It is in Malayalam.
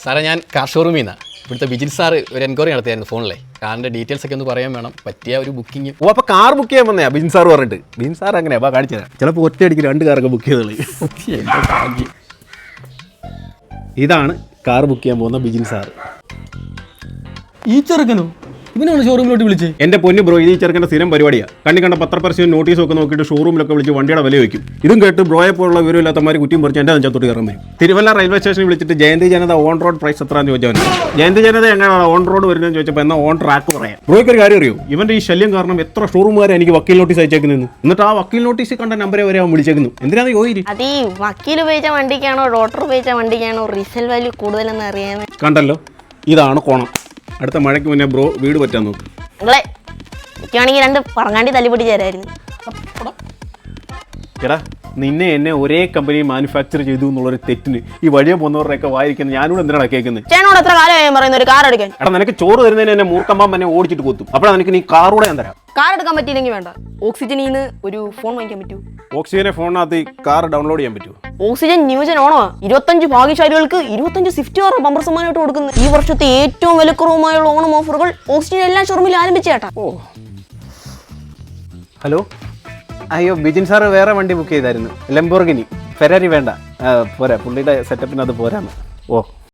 സാറേ ഞാൻ കാർ ഷോറൂമിൽ നിന്നാണ്. ഇവിടുത്തെ ബിജിൻ സാറ് ഒരു എൻക്വയറി നടത്തിയായിരുന്നു ഫോണിലെ. കാറിൻ്റെ ഡീറ്റെയിൽസ് ഒക്കെ ഒന്ന് പറയാൻ വേണം, പറ്റിയ ഒരു ബുക്കിംഗ്. ഓ അപ്പോൾ കാർ ബുക്ക് ചെയ്യാൻ വന്നേ ബിജിൻ സാർ പറഞ്ഞിട്ട്. ബിജിൻ സാർ അങ്ങനെ അപ്പോൾ കാണിച്ചു തരാം. ചിലപ്പോൾ ഒറ്റയടിക്ക് 2 കാറൊക്കെ ബുക്ക് ചെയ്തോളി. ഇതാണ് കാർ ബുക്ക് ചെയ്യാൻ പോകുന്ന ബിജിൻ സാർ. ഈ ചെറുക്കനോ? ഇവനാണ് ഷോറൂമിലോട്ട് വിളിച്ചത്? എൻ്റെ പൊന്നു ബ്രോ, ഇത് ഈ ചെറുക്കൻ്റെ സ്ഥിരം പരിപാടിയാണ്. കണ്ട പത്രപരസ്യം നോട്ടീസ് ഒക്കെ നോക്കിയിട്ട് ഷോറൂമിലൊക്കെ വിളിച്ച് വണ്ടിയുടെ വില വയ്ക്കും. ഇതും കേട്ട് ബ്രോയെ പോലുള്ള വിവരമില്ലാത്തമാർ കുറ്റിയും പറിച്ച് എൻ്റെ നെഞ്ചത്തോട്ട് കയറാൻ വരും. തിരുവല്ല റെയിൽവേ സ്റ്റേഷനിൽ വിളിച്ചിട്ട് ജയന്തി ജനത ഓൺ റോഡ് പ്രൈസ് എത്രയാണെന്ന് ചോദിച്ചവൻ. ജയന്തി ജനത എങ്ങനെയാണ് ഓൺ റോഡ് വരുന്നതെന്ന് ചോദിച്ചപ്പോൾ എന്നാൽ ഓൺ ട്രാക്ക് പറയാം. ബ്രോയ്ക്ക് ഒരു കാര്യം അറിയോ? ഇവൻ്റെ ഈ ശല്യം കാരണം എത്ര ഷോറൂമുകാരെ എനിക്ക് വക്കീൽ നോട്ടീസ് അയച്ചേക്കുന്നു. എന്നിട്ട് ആ വക്കീൽ നോട്ടീസ് കണ്ട നമ്പരെ വരെ അവൻ വിളിച്ചേക്കുന്നു. എന്തിനാണ് യോയിരി? അത് ഈ വക്കീൽ ഉപയോഗിച്ച വണ്ടിക്കാണോ ഡോക്ടർ ഉപയോഗിച്ച വണ്ടിക്കാണോ റീസെയിൽ വാല്യൂ കൂടുതലെന്ന് അറിയാൻ. കണ്ടല്ലോ, ഇതാണ് കോണം. അടുത്ത മഴയ്ക്ക് മുന്നേ ബ്രോ വീട് പറ്റാൻ നോക്കും. നിങ്ങളെ എനിക്കാണെങ്കിൽ 2 പറങ്ങാണ്ടി തല്ലിപ്പൊടി ചേരായിരുന്നു. എടാ, നിന്നെ എന്നെ ഒരേ കമ്പനി മാനുഫാക്ചർ ചെയ്തു എന്നുള്ളൊരു തെറ്റിന് ഈ വഴിയെ പോകുന്നവരുടെയൊക്കെ വായിരിക്കുന്നത് ഞാനൂടെ എന്തിനാണ് കേൾക്കുന്നത്? ചേട്ടനോട് എത്ര കാലമായി പറയുന്ന ഒരു കാർ എടുക്കാൻ? എടാ, നിനക്ക് ചോറ് തരുന്നതിന് എന്നെ മൂർക്കമ്പാൻ എന്നെ ഓടിച്ചിട്ട് കൊത്തും. അപ്പോഴാണ് നിനക്ക് നീ കാറൂടെ ഞാൻ തരാം. കാർ എടുക്കാൻ പറ്റിയില്ലെങ്കിൽ വേണ്ട, ഓക്സിജനിൽ നിന്ന് ഒരു ഫോൺ വാങ്ങിക്കാൻ പറ്റൂ. ഓക്സിജനെ ഫോണിനകത്ത് കാർ ഡൗൺലോഡ് ചെയ്യാൻ പറ്റുമോ? ഓക്സിജൻ ന്യൂജൻ ഓണോ? 25 ഭാഗ്യശാലികൾക്ക് 25 സ്വിഫ്റ്റ് കാർ ബമ്പർ സമ്മാനമായിട്ട് കൊടുക്കുന്നു. ഈ വർഷത്തെ ഏറ്റവും വിലക്കുറവുമായുള്ള ഓണം ഓഫറുകൾ ഓക്സിജൻ എല്ലാ ഷോറൂമിലും ആരംഭിച്ചേട്ടാ. ഓ, ഹലോ. അയ്യോ, ബിജിൻ സാറ് വേറെ വണ്ടി ബുക്ക് ചെയ്തായിരുന്നു. ലംബോർഗിനി. ഫെരാരി വേണ്ട, പോരാ, പുള്ളിയുടെ സെറ്റപ്പിന് അത് പോരാന്ന്. ഓ